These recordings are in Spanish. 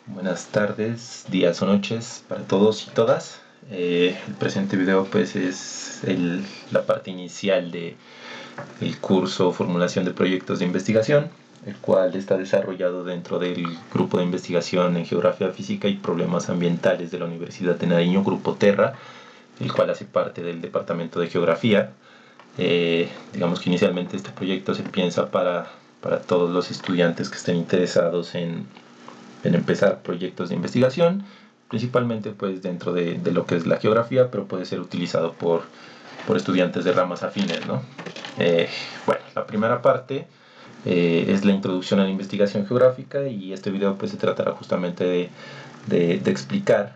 Buenas tardes, días o noches para todos y todas. El presente video pues es la parte inicial de el curso Formulación de Proyectos de Investigación, el cual está desarrollado dentro del Grupo de Investigación en Geografía Física y Problemas Ambientales de la Universidad de Nariño, Grupo Terra, el cual hace parte del Departamento de Geografía. Digamos que inicialmente este proyecto se piensa para todos los estudiantes que estén interesados en empezar proyectos de investigación, principalmente pues dentro de lo que es la geografía, pero puede ser utilizado por estudiantes de ramas afines, ¿no? La primera parte es la introducción a la investigación geográfica, y este video pues se tratará justamente de explicar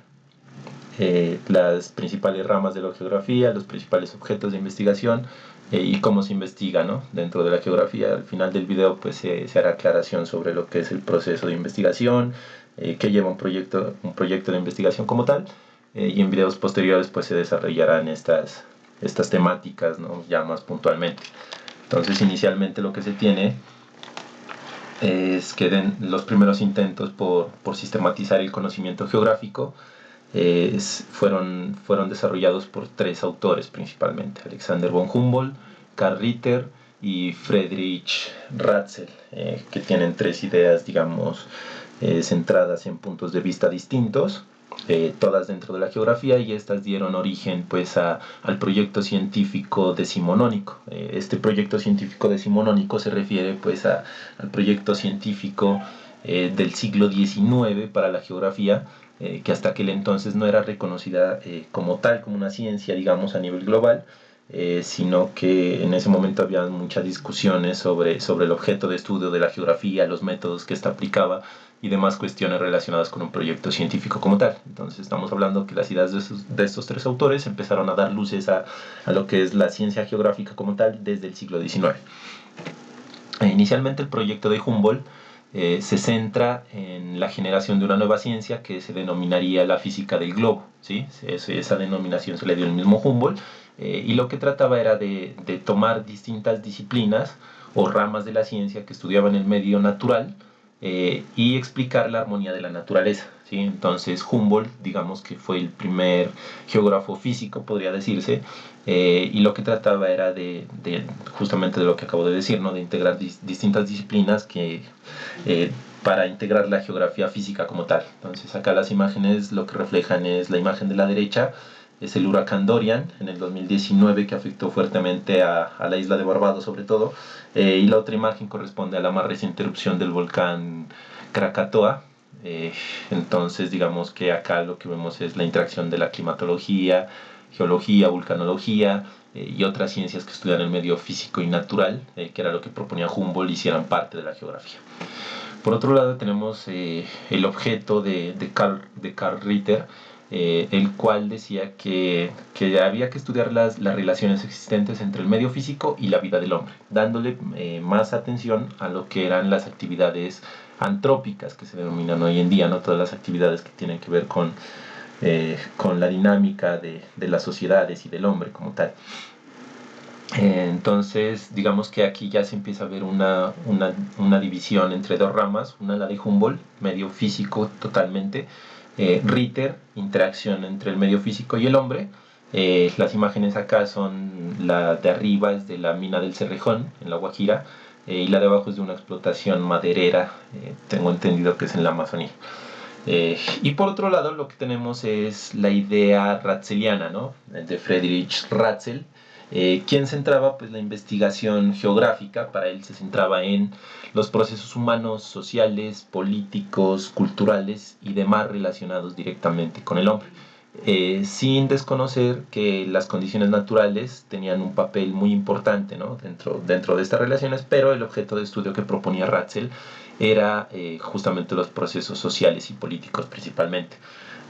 las principales ramas de la geografía, los principales objetos de investigación y cómo se investiga, ¿no? Dentro de la geografía. Al final del video pues se hará aclaración sobre lo que es el proceso de investigación, que lleva un proyecto de investigación como tal, y en videos posteriores pues se desarrollarán estas temáticas, ¿no? Ya más puntualmente. Entonces inicialmente lo que se tiene es que los primeros intentos por sistematizar el conocimiento geográfico fueron desarrollados por tres autores principalmente: Alexander von Humboldt, Karl Ritter y Friedrich Ratzel, que tienen tres ideas, digamos, centradas en puntos de vista distintos, todas dentro de la geografía, y estas dieron origen pues al proyecto científico decimonónico. Este proyecto científico decimonónico se refiere pues al proyecto científico del siglo XIX para la geografía, que hasta aquel entonces no era reconocida como tal, como una ciencia, digamos, a nivel global, sino que en ese momento había muchas discusiones sobre el objeto de estudio de la geografía, los métodos que ésta aplicaba y demás cuestiones relacionadas con un proyecto científico como tal. Entonces estamos hablando que las ideas de estos tres autores empezaron a dar luces a lo que es la ciencia geográfica como tal desde el siglo XIX. Inicialmente el proyecto de Humboldt se centra en la generación de una nueva ciencia que se denominaría la física del globo, ¿sí? Esa denominación se le dio el mismo Humboldt, y lo que trataba era de tomar distintas disciplinas o ramas de la ciencia que estudiaban el medio natural, y explicar la armonía de la naturaleza, ¿sí? Entonces Humboldt, digamos que fue el primer geógrafo físico, podría decirse, y lo que trataba era justamente de lo que acabo de decir, ¿no? De integrar distintas disciplinas para integrar la geografía física como tal. Entonces acá las imágenes lo que reflejan es la imagen de la derecha, es el huracán Dorian en el 2019, que afectó fuertemente a la isla de Barbados sobre todo, y la otra imagen corresponde a la más reciente erupción del volcán Krakatoa. Entonces digamos que acá lo que vemos es la interacción de la climatología, geología, vulcanología, y otras ciencias que estudian el medio físico y natural, que era lo que proponía Humboldt, hicieran parte de la geografía. Por otro lado tenemos el objeto de Karl Ritter, el cual decía que había que estudiar las relaciones existentes entre el medio físico y la vida del hombre, dándole más atención a lo que eran las actividades antrópicas, que se denominan hoy en día, ¿no? Todas las actividades que tienen que ver con la dinámica de las sociedades y del hombre como tal. Entonces digamos que aquí ya se empieza a ver una división entre dos ramas: una la de Humboldt, medio físico totalmente; Ritter, interacción entre el medio físico y el hombre. Las imágenes acá son, la de arriba es de la mina del Cerrejón en La Guajira, y la de abajo es de una explotación maderera, tengo entendido que es en la Amazonía. Y por otro lado lo que tenemos es la idea ratzeliana, ¿no? De Friedrich Ratzel, quien centraba pues la investigación geográfica. Para él se centraba en los procesos humanos, sociales, políticos, culturales y demás relacionados directamente con el hombre, sin desconocer que las condiciones naturales tenían un papel muy importante, ¿no? dentro de estas relaciones, pero el objeto de estudio que proponía Ratzel era justamente los procesos sociales y políticos principalmente.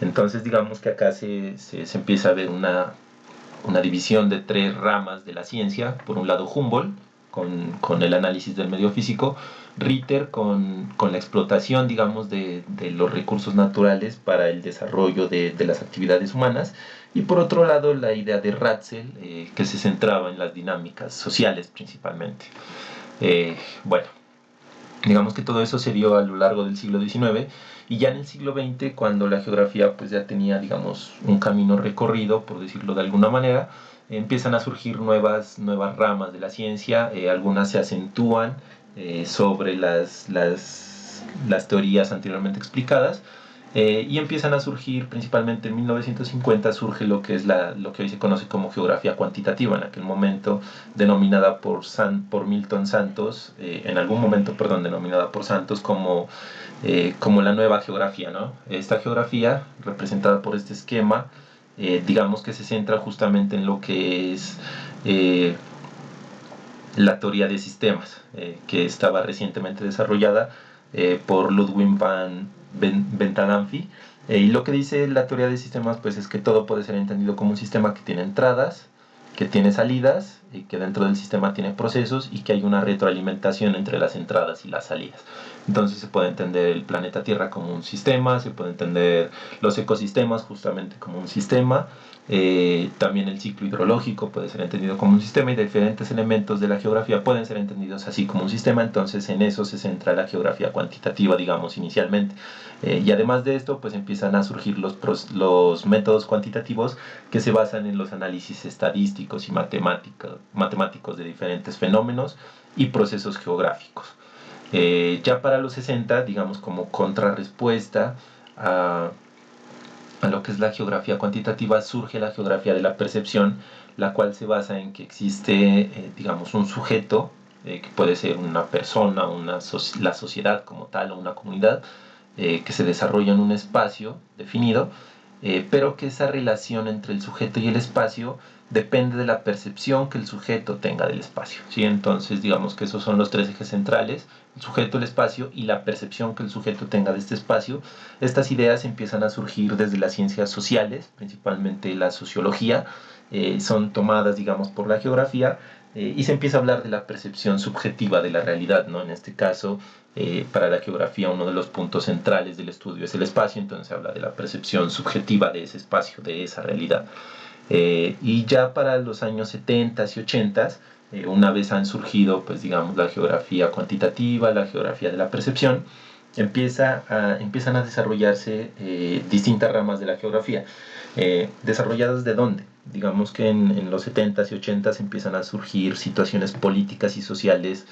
Entonces digamos que acá se empieza a ver una división de tres ramas de la ciencia: por un lado Humboldt con el análisis del medio físico, Ritter con la explotación, digamos, de los recursos naturales para el desarrollo de las actividades humanas, y por otro lado la idea de Ratzel, que se centraba en las dinámicas sociales principalmente. Bueno, Digamos que todo eso se dio a lo largo del siglo XIX y ya en el siglo XX, cuando la geografía pues ya tenía, digamos, un camino recorrido, por decirlo de alguna manera, empiezan a surgir nuevas ramas de la ciencia, algunas se acentúan sobre las teorías anteriormente explicadas, y empiezan a surgir, principalmente en 1950, surge lo que es lo que hoy se conoce como geografía cuantitativa, en aquel momento denominada por Milton Santos, en algún momento, perdón, denominada por Santos como la nueva geografía, ¿no? Esta geografía, representada por este esquema, digamos que se centra justamente en lo que es eh, la teoría de sistemas, que estaba recientemente desarrollada por Ludwig van Bentham. Y lo que dice la teoría de sistemas pues es que todo puede ser entendido como un sistema que tiene entradas, que tiene salidas, y que dentro del sistema tiene procesos y que hay una retroalimentación entre las entradas y las salidas. Entonces se puede entender el planeta Tierra como un sistema, se puede entender los ecosistemas justamente como un sistema, también el ciclo hidrológico puede ser entendido como un sistema y diferentes elementos de la geografía pueden ser entendidos así como un sistema. Entonces en eso se centra la geografía cuantitativa, digamos, inicialmente. Y además de esto pues empiezan a surgir los métodos cuantitativos que se basan en los análisis estadísticos y matemáticos de diferentes fenómenos y procesos geográficos. Ya para los 60, digamos, como contrarrespuesta a lo que es la geografía cuantitativa, surge la geografía de la percepción, la cual se basa en que existe, digamos, un sujeto, que puede ser una persona, la sociedad como tal o una comunidad, que se desarrolla en un espacio definido, pero que esa relación entre el sujeto y el espacio depende de la percepción que el sujeto tenga del espacio, ¿sí? Entonces digamos que esos son los tres ejes centrales: el sujeto, el espacio y la percepción que el sujeto tenga de este espacio. Estas ideas empiezan a surgir desde las ciencias sociales, principalmente la sociología, son tomadas, digamos, por la geografía, y se empieza a hablar de la percepción subjetiva de la realidad, ¿no? En este caso, para la geografía uno de los puntos centrales del estudio es el espacio, entonces se habla de la percepción subjetiva de ese espacio, de esa realidad. Y ya para los años 70 y 80, una vez han surgido, pues digamos, la geografía cuantitativa, la geografía de la percepción, empiezan a desarrollarse distintas ramas de la geografía. ¿Desarrolladas de dónde? Digamos que en los 70s y 80s empiezan a surgir situaciones políticas y sociales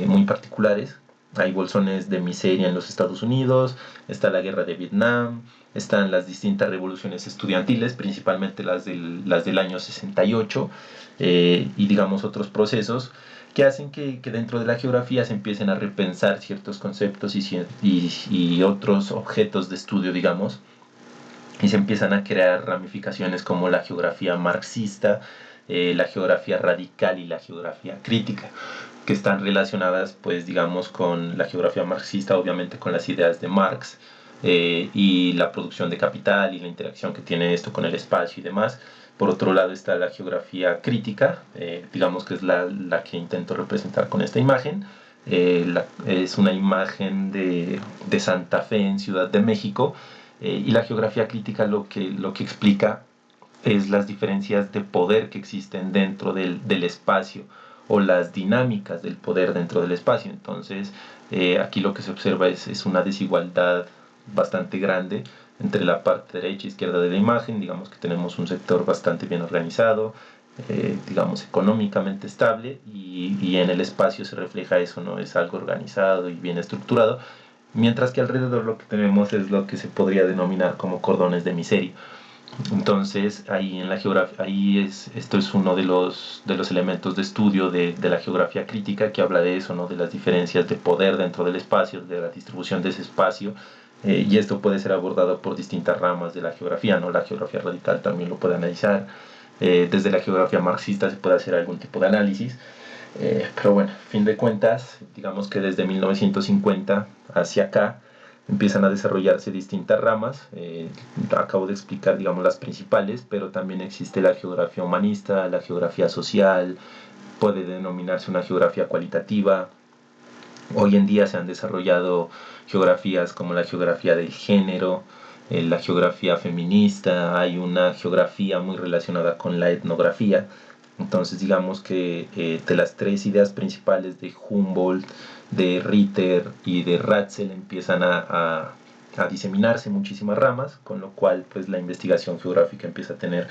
muy particulares. Hay bolsones de miseria en los Estados Unidos, está la guerra de Vietnam, están las distintas revoluciones estudiantiles, principalmente las del año 68, y digamos otros procesos que hacen que dentro de la geografía se empiecen a repensar ciertos conceptos y otros objetos de estudio, digamos, y se empiezan a crear ramificaciones como la geografía marxista, la geografía radical y la geografía crítica, que están relacionadas, pues digamos, con la geografía marxista, obviamente con las ideas de Marx, y la producción de capital y la interacción que tiene esto con el espacio y demás. Por otro lado está la geografía crítica, digamos que es la que intento representar con esta imagen. Es una imagen de Santa Fe en Ciudad de México, y la geografía crítica lo que explica es las diferencias de poder que existen dentro del espacio o las dinámicas del poder dentro del espacio. Entonces, aquí lo que se observa es una desigualdad bastante grande entre la parte derecha e izquierda de la imagen. Digamos que tenemos un sector bastante bien organizado, digamos económicamente estable, y en el espacio se refleja eso, ¿no? Es algo organizado y bien estructurado, mientras que alrededor lo que tenemos es lo que se podría denominar como cordones de miseria. Entonces, ahí en la geografía, esto es uno de los elementos de estudio de la geografía crítica, que habla de eso, ¿no? De las diferencias de poder dentro del espacio, de la distribución de ese espacio, y esto puede ser abordado por distintas ramas de la geografía, ¿no? La geografía radical también lo puede analizar, desde la geografía marxista se puede hacer algún tipo de análisis, pero bueno, a fin de cuentas, digamos que desde 1950 hacia acá empiezan a desarrollarse distintas ramas. Acabo de explicar, digamos, las principales, pero también existe la geografía humanista, la geografía social, puede denominarse una geografía cualitativa. Hoy en día se han desarrollado geografías como la geografía del género, la geografía feminista, hay una geografía muy relacionada con la etnografía. Entonces digamos que de las tres ideas principales de Humboldt, de Ritter y de Ratzel empiezan a diseminarse muchísimas ramas, con lo cual pues la investigación geográfica empieza a tener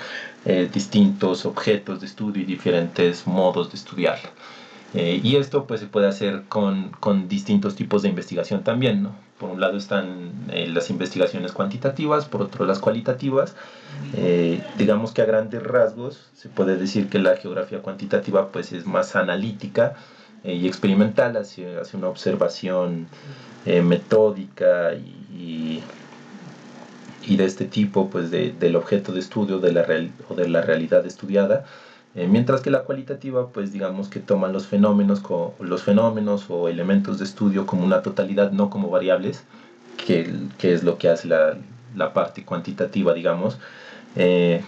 distintos objetos de estudio y diferentes modos de estudiarla. Y esto pues se puede hacer con distintos tipos de investigación también, ¿no? Por un lado están las investigaciones cuantitativas, por otro las cualitativas. Digamos que a grandes rasgos se puede decir que la geografía cuantitativa pues es más analítica y experimental, hace una observación metódica y de este tipo pues del objeto de estudio o de la realidad estudiada. Mientras que la cualitativa, pues digamos que toma los fenómenos o elementos de estudio como una totalidad, no como variables, que es lo que hace la parte cuantitativa, digamos. Eh,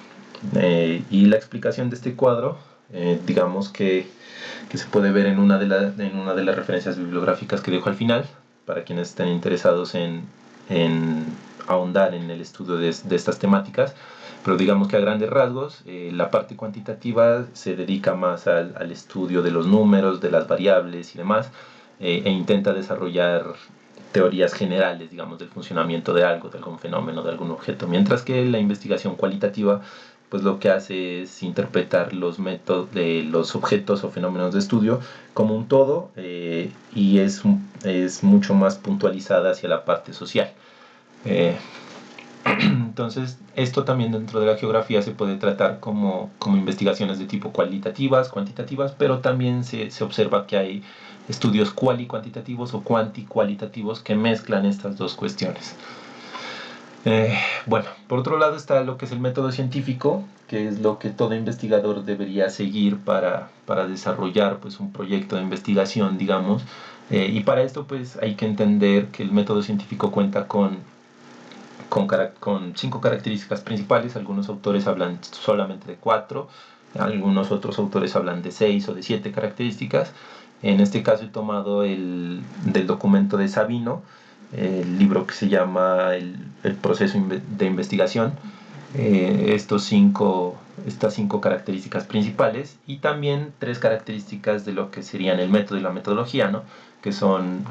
y la explicación de este cuadro, digamos que se puede ver en en una de las referencias bibliográficas que dejo al final, para quienes estén interesados en ahondar en el estudio de estas temáticas. Pero digamos que a grandes rasgos, la parte cuantitativa se dedica más al estudio de los números, de las variables y demás, e intenta desarrollar teorías generales, digamos, del funcionamiento de algo, de algún fenómeno, de algún objeto, mientras que la investigación cualitativa pues lo que hace es interpretar los métodos de los objetos o fenómenos de estudio como un todo, y es mucho más puntualizada hacia la parte social. Eh, entonces, esto también dentro de la geografía se puede tratar como investigaciones de tipo cualitativas, cuantitativas, pero también se observa que hay estudios cuali-cuantitativos o cuanti-cualitativos que mezclan estas dos cuestiones. Bueno, por otro lado está lo que es el método científico, que es lo que todo investigador debería seguir para desarrollar pues, un proyecto de investigación, digamos. Y para esto pues hay que entender que el método científico cuenta con 5 características principales. Algunos autores hablan solamente de 4, algunos otros autores hablan de 6 o de 7 características. En este caso he tomado del documento de Sabino, el libro que se llama el proceso de investigación, estas 5 características principales y también 3 características de lo que serían el método y la metodología, ¿no? Que son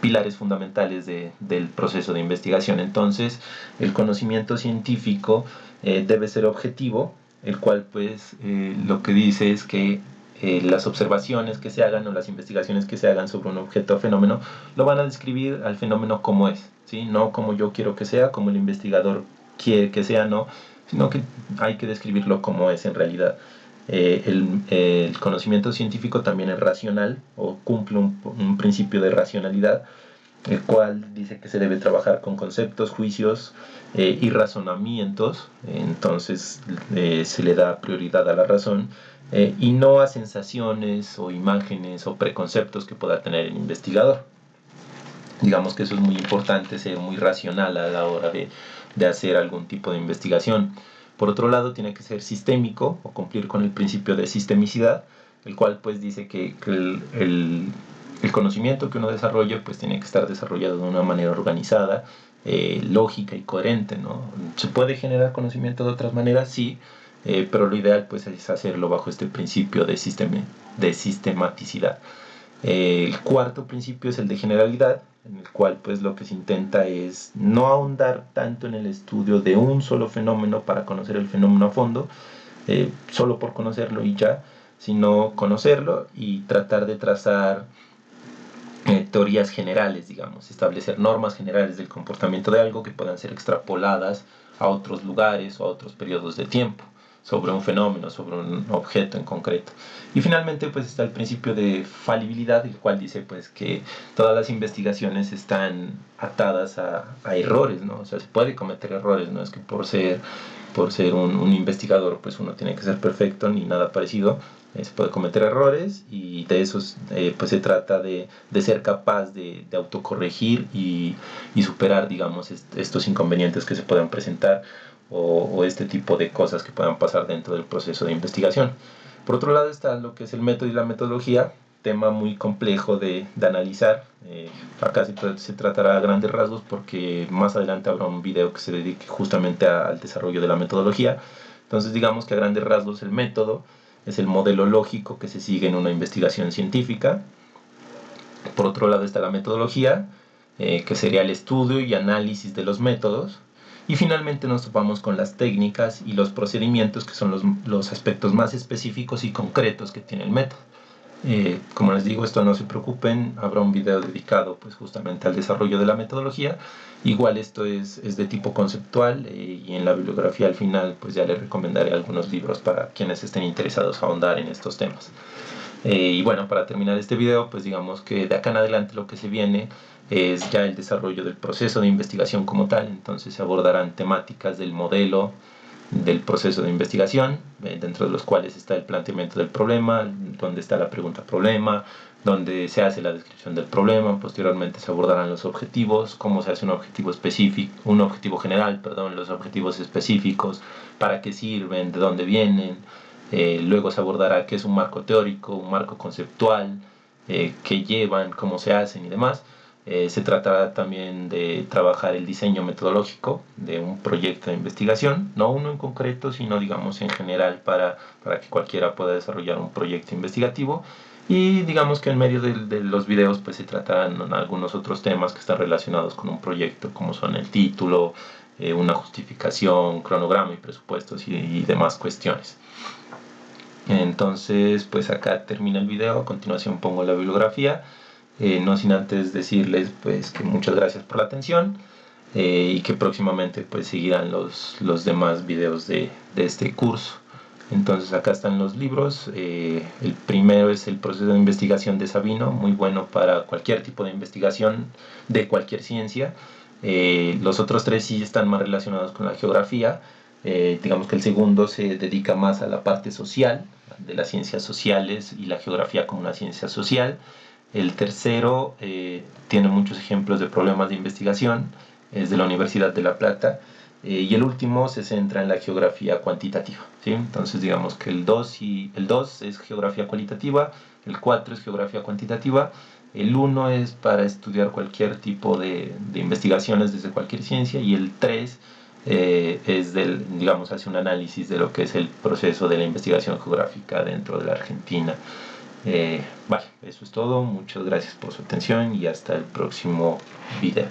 pilares fundamentales del proceso de investigación. Entonces, el conocimiento científico debe ser objetivo, el cual pues lo que dice es que las observaciones que se hagan o las investigaciones que se hagan sobre un objeto o fenómeno lo van a describir al fenómeno como es, ¿sí? No como yo quiero que sea, como el investigador quiere que sea, no, sino que hay que describirlo como es en realidad. El conocimiento científico también es racional o cumple un principio de racionalidad, el cual dice que se debe trabajar con conceptos, juicios y razonamientos. Entonces se le da prioridad a la razón y no a sensaciones o imágenes o preconceptos que pueda tener el investigador. Digamos que eso es muy importante, ser muy racional a la hora de hacer algún tipo de investigación. Por otro lado, tiene que ser sistémico o cumplir con el principio de sistemicidad, el cual pues dice que el conocimiento que uno desarrolle pues tiene que estar desarrollado de una manera organizada, lógica y coherente, ¿no? ¿Se puede generar conocimiento de otras maneras? Sí, pero lo ideal pues es hacerlo bajo este principio de sistematicidad. El cuarto principio es el de generalidad, en el cual pues lo que se intenta es no ahondar tanto en el estudio de un solo fenómeno para conocer el fenómeno a fondo, solo por conocerlo y ya, sino conocerlo y tratar de trazar teorías generales, digamos, establecer normas generales del comportamiento de algo que puedan ser extrapoladas a otros lugares o a otros periodos de tiempo, sobre un fenómeno, sobre un objeto en concreto. Y finalmente pues está el principio de falibilidad, el cual dice pues que todas las investigaciones están atadas a errores, ¿no? O sea, se puede cometer errores, no es que por ser un investigador pues uno tiene que ser perfecto ni nada parecido. Se puede cometer errores y de esos pues se trata de ser capaz de autocorregir y superar, digamos, estos inconvenientes que se puedan presentar o este tipo de cosas que puedan pasar dentro del proceso de investigación. Por otro lado está lo que es el método y la metodología, tema muy complejo de analizar. Acá se tratará a grandes rasgos porque más adelante habrá un video que se dedique justamente al desarrollo de la metodología. Entonces digamos que a grandes rasgos el método es el modelo lógico que se sigue en una investigación científica. Por otro lado está la metodología, que sería el estudio y análisis de los métodos. Y finalmente nos topamos con las técnicas y los procedimientos, que son los aspectos más específicos y concretos que tiene el método. Como les digo, esto no se preocupen, habrá un video dedicado pues justamente al desarrollo de la metodología. Igual esto es de tipo conceptual, y en la bibliografía al final pues ya les recomendaré algunos libros para quienes estén interesados a ahondar en estos temas. Y bueno, para terminar este video, pues digamos que de acá en adelante lo que se viene es ya el desarrollo del proceso de investigación como tal. Entonces se abordarán temáticas del modelo del proceso de investigación, dentro de los cuales está el planteamiento del problema, donde está la pregunta problema, donde se hace la descripción del problema. Posteriormente se abordarán los objetivos, cómo se hace un objetivo específico, un objetivo general, perdón, los objetivos específicos, para qué sirven, de dónde vienen. Luego se abordará qué es un marco teórico, un marco conceptual, qué llevan, cómo se hacen y demás. Se tratará también de trabajar el diseño metodológico de un proyecto de investigación, no uno en concreto, sino digamos en general para que cualquiera pueda desarrollar un proyecto investigativo. Y digamos que en medio de los videos pues se tratarán algunos otros temas que están relacionados con un proyecto, como son el título, una justificación, cronograma y presupuestos y demás cuestiones. Entonces pues acá termina el video, a continuación pongo la bibliografía. No sin antes decirles pues que muchas gracias por la atención, y que próximamente pues seguirán los demás videos de este curso. Entonces acá están los libros. El primero es el proceso de investigación de Sabino, muy bueno para cualquier tipo de investigación de cualquier ciencia. Los otros tres sí están más relacionados con la geografía. Digamos que el segundo se dedica más a la parte social, de las ciencias sociales y la geografía como una ciencia social. El tercero tiene muchos ejemplos de problemas de investigación, es de la Universidad de La Plata. Y el último se centra en la geografía cuantitativa, ¿sí? Entonces digamos que el 2 es geografía cualitativa, el 4 es geografía cuantitativa, el 1 es para estudiar cualquier tipo de investigaciones desde cualquier ciencia, y el 3 es digamos, hace un análisis de lo que es el proceso de la investigación geográfica dentro de la Argentina. Vale, eso es todo. Muchas gracias por su atención y hasta el próximo video.